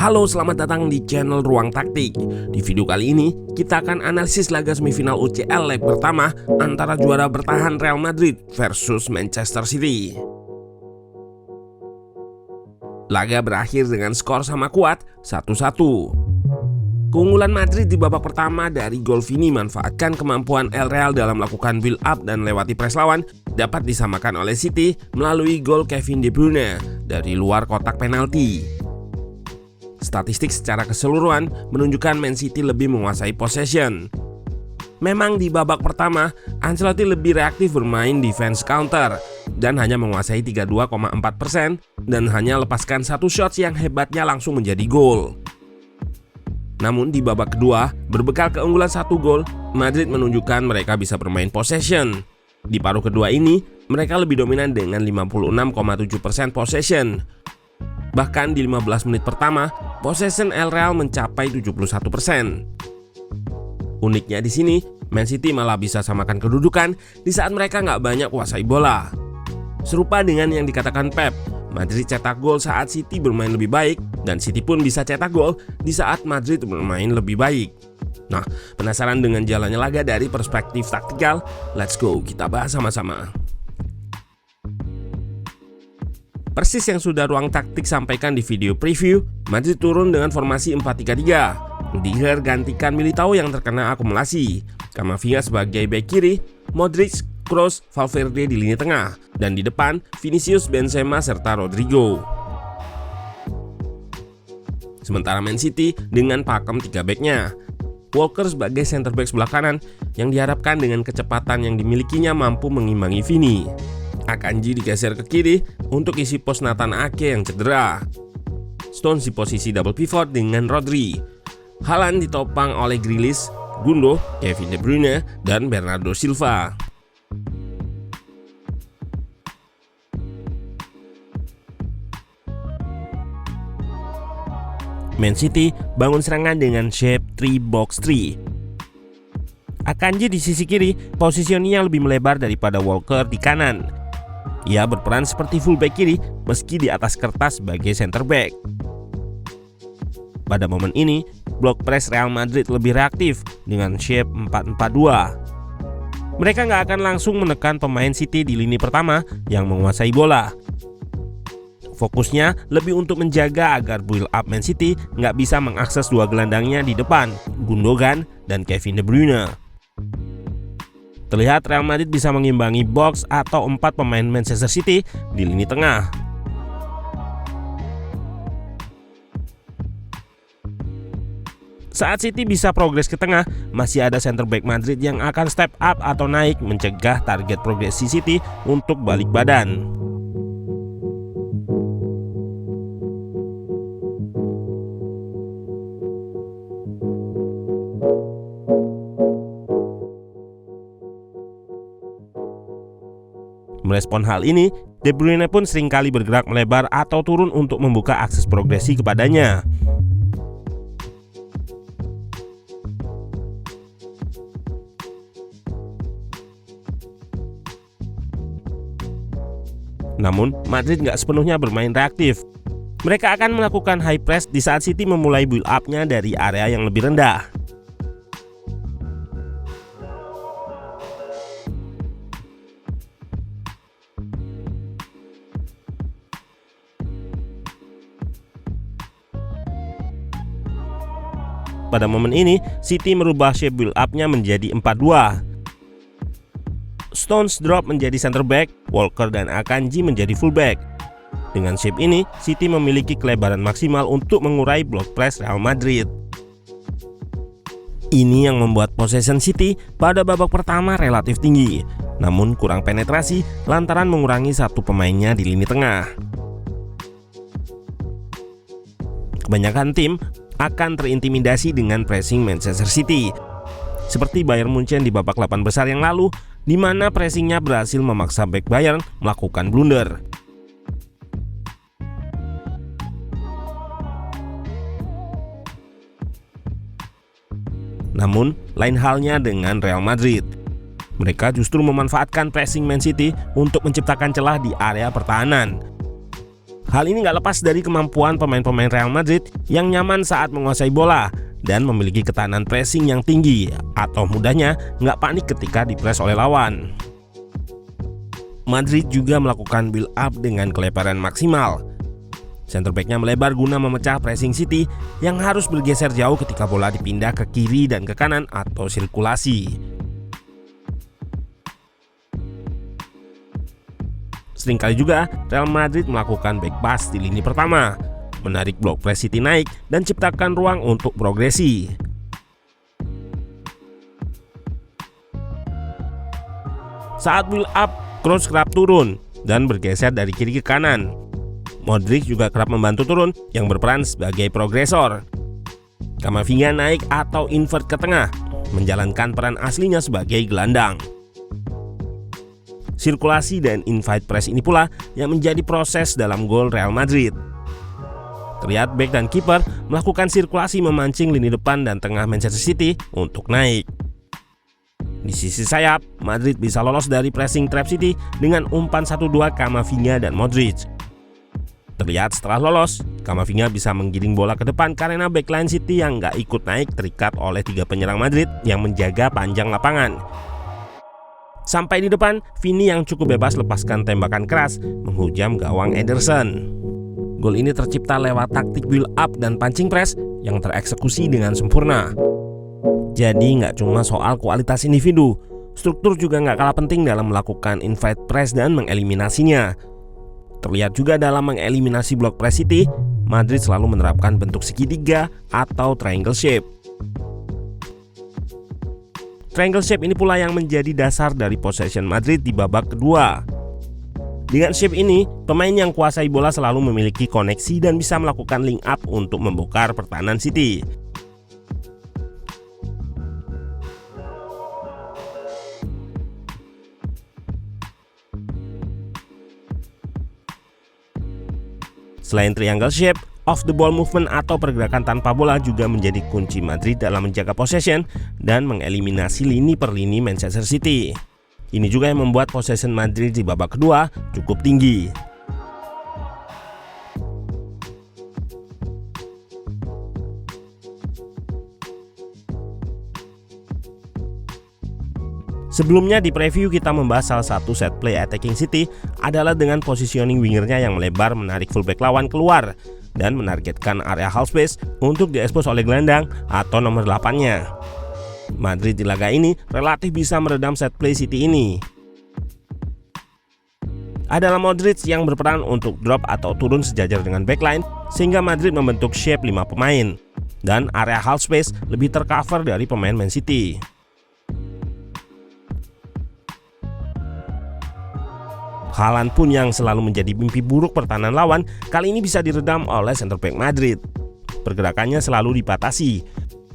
Halo, selamat datang di channel Ruang Taktik. Di video kali ini, kita akan analisis laga semifinal UCL leg pertama antara juara bertahan Real Madrid versus Manchester City. Laga berakhir dengan skor sama kuat 1-1. Keunggulan Madrid di babak pertama dari gol Vini manfaatkan kemampuan El Real dalam melakukan build up dan lewati pres lawan dapat disamakan oleh City melalui gol Kevin De Bruyne dari luar kotak penalti. Statistik secara keseluruhan menunjukkan Man City lebih menguasai possession. Memang di babak pertama, Ancelotti lebih reaktif bermain defense counter dan hanya menguasai 32,4% dan hanya lepaskan satu shots yang hebatnya langsung menjadi gol. Namun di babak kedua, berbekal keunggulan 1 gol, Madrid menunjukkan mereka bisa bermain possession. Di paruh kedua ini, mereka lebih dominan dengan 56,7% possession. Bahkan di 15 menit pertama, possession El Real mencapai 71%. Uniknya di sini, Man City malah bisa samakan kedudukan di saat mereka nggak banyak kuasai bola. Serupa dengan yang dikatakan Pep, Madrid cetak gol saat City bermain lebih baik, dan City pun bisa cetak gol di saat Madrid bermain lebih baik. Nah, penasaran dengan jalannya laga dari perspektif taktikal? Let's go, kita bahas sama-sama. Persis yang sudah Ruang Taktik sampaikan di video preview, Madrid turun dengan formasi 4-3-3. Rudiger gantikan Militao yang terkena akumulasi, Camavinga sebagai bek kiri, Modric, Kroos, Valverde di lini tengah, dan di depan Vinicius, Benzema, serta Rodrigo. Sementara Man City dengan pakem 3 backnya. Walker sebagai center back sebelah kanan yang diharapkan dengan kecepatan yang dimilikinya mampu mengimbangi Vini. Akanji digeser ke kiri untuk isi pos Nathan Ake yang cedera. Stones di posisi double pivot dengan Rodri. Haaland ditopang oleh Grealish, Gundo, Kevin De Bruyne, dan Bernardo Silva. Man City bangun serangan dengan shape 3-box-3. Akanji di sisi kiri, posisinya lebih melebar daripada Walker di kanan. Ia berperan seperti fullback kiri meski di atas kertas sebagai center back. Pada momen ini, blok press Real Madrid lebih reaktif dengan shape 4-4-2. Mereka nggak akan langsung menekan pemain City di lini pertama yang menguasai bola. Fokusnya lebih untuk menjaga agar build up Man City nggak bisa mengakses dua gelandangnya di depan, Gundogan dan Kevin De Bruyne. Terlihat Real Madrid bisa mengimbangi box atau 4 pemain Manchester City di lini tengah. Saat City bisa progres ke tengah, masih ada center back Madrid yang akan step up atau naik mencegah target progresi City untuk balik badan. Merespon hal ini, De Bruyne pun seringkali bergerak melebar atau turun untuk membuka akses progresi kepadanya. Namun, Madrid nggak sepenuhnya bermain reaktif. Mereka akan melakukan high press di saat City memulai build up-nya dari area yang lebih rendah. Pada momen ini, City merubah shape build up-nya menjadi 4-2. Stones drop menjadi center back, Walker dan Akanji menjadi fullback. Dengan shape ini, City memiliki kelebaran maksimal untuk mengurai block press Real Madrid. Ini yang membuat possession City pada babak pertama relatif tinggi, namun kurang penetrasi lantaran mengurangi satu pemainnya di lini tengah. Kebanyakan tim akan terintimidasi dengan pressing Manchester City, seperti Bayern Munchen di babak 8 besar yang lalu, di mana pressingnya berhasil memaksa back Bayern melakukan blunder. Namun, lain halnya dengan Real Madrid. Mereka justru memanfaatkan pressing Man City untuk menciptakan celah di area pertahanan. Hal ini nggak lepas dari kemampuan pemain-pemain Real Madrid yang nyaman saat menguasai bola dan memiliki ketahanan pressing yang tinggi, atau mudahnya nggak panik ketika dipres oleh lawan. Madrid juga melakukan build up dengan kelebaran maksimal. Center back-nya melebar guna memecah pressing City yang harus bergeser jauh ketika bola dipindah ke kiri dan ke kanan atau sirkulasi. Seringkali juga Real Madrid melakukan back pass di lini pertama, menarik blok press City naik dan ciptakan ruang untuk progresi. Saat build up, Kroos kerap turun dan bergeser dari kiri ke kanan. Modric juga kerap membantu turun yang berperan sebagai progresor. Camavinga naik atau invert ke tengah, menjalankan peran aslinya sebagai gelandang. Sirkulasi dan invite press ini pula yang menjadi proses dalam gol Real Madrid. Terlihat bek dan kiper melakukan sirkulasi memancing lini depan dan tengah Manchester City untuk naik. Di sisi sayap, Madrid bisa lolos dari pressing trap City dengan umpan 1-2 Camavinga dan Modric. Terlihat setelah lolos, Camavinga bisa menggiring bola ke depan karena backline City yang nggak ikut naik terikat oleh 3 penyerang Madrid yang menjaga panjang lapangan. Sampai di depan, Vini yang cukup bebas lepaskan tembakan keras menghujam gawang Ederson. Gol ini tercipta lewat taktik build up dan pancing press yang tereksekusi dengan sempurna. Jadi nggak cuma soal kualitas individu, struktur juga nggak kalah penting dalam melakukan invite press dan mengeliminasinya. Terlihat juga dalam mengeliminasi blok press City, Madrid selalu menerapkan bentuk segitiga atau triangle shape. Triangle shape ini pula yang menjadi dasar dari possession Madrid di babak kedua. Dengan shape ini, pemain yang kuasai bola selalu memiliki koneksi dan bisa melakukan link up untuk membongkar pertahanan City. Selain triangle shape, off the ball movement atau pergerakan tanpa bola juga menjadi kunci Madrid dalam menjaga possession dan mengeliminasi lini per lini Manchester City. Ini juga yang membuat possession Madrid di babak kedua cukup tinggi. Sebelumnya di preview kita membahas salah satu set play attacking City adalah dengan positioning wingernya yang melebar menarik fullback lawan keluar dan menargetkan area half space untuk diekspos oleh gelandang atau nomor 8-nya. Madrid di laga ini relatif bisa meredam set play City ini. Adalah Modric yang berperan untuk drop atau turun sejajar dengan backline sehingga Madrid membentuk shape 5 pemain dan area half space lebih tercover dari pemain Man City. Haaland pun yang selalu menjadi mimpi buruk pertahanan lawan kali ini bisa diredam oleh center back Madrid. Pergerakannya selalu dibatasi.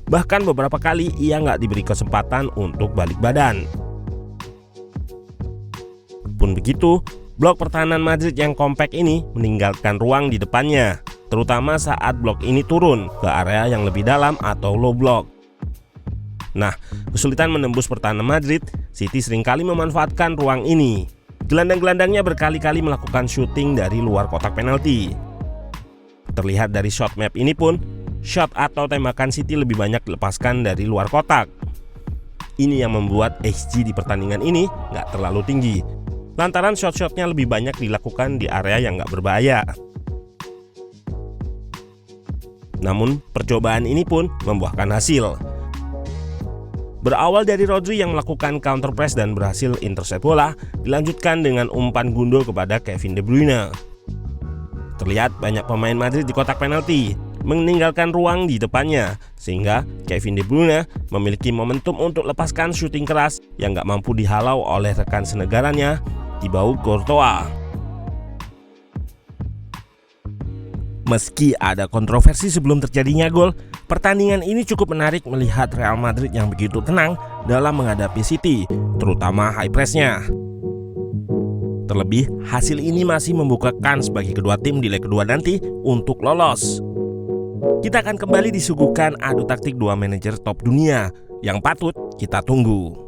Bahkan beberapa kali ia nggak diberi kesempatan untuk balik badan. Pun begitu, blok pertahanan Madrid yang kompak ini meninggalkan ruang di depannya, terutama saat blok ini turun ke area yang lebih dalam atau low block. Nah, kesulitan menembus pertahanan Madrid, City seringkali memanfaatkan ruang ini. Gelandang-gelandangnya berkali-kali melakukan syuting dari luar kotak penalti. Terlihat dari shot map ini pun, shot atau tembakan City lebih banyak dilepaskan dari luar kotak. Ini yang membuat XG di pertandingan ini nggak terlalu tinggi, lantaran shot-shotnya lebih banyak dilakukan di area yang nggak berbahaya. Namun, percobaan ini pun membuahkan hasil. Berawal dari Rodri yang melakukan counter press dan berhasil intercept bola, dilanjutkan dengan umpan gundul kepada Kevin De Bruyne. Terlihat banyak pemain Madrid di kotak penalti, meninggalkan ruang di depannya, sehingga Kevin De Bruyne memiliki momentum untuk lepaskan syuting keras yang gak mampu dihalau oleh rekan senegaranya, Thibaut Courtois. Meski ada kontroversi sebelum terjadinya gol, pertandingan ini cukup menarik melihat Real Madrid yang begitu tenang dalam menghadapi City, terutama high press-nya. Terlebih, hasil ini masih membuka kans bagi kedua tim di leg kedua nanti untuk lolos. Kita akan kembali disuguhkan adu taktik dua manajer top dunia yang patut kita tunggu.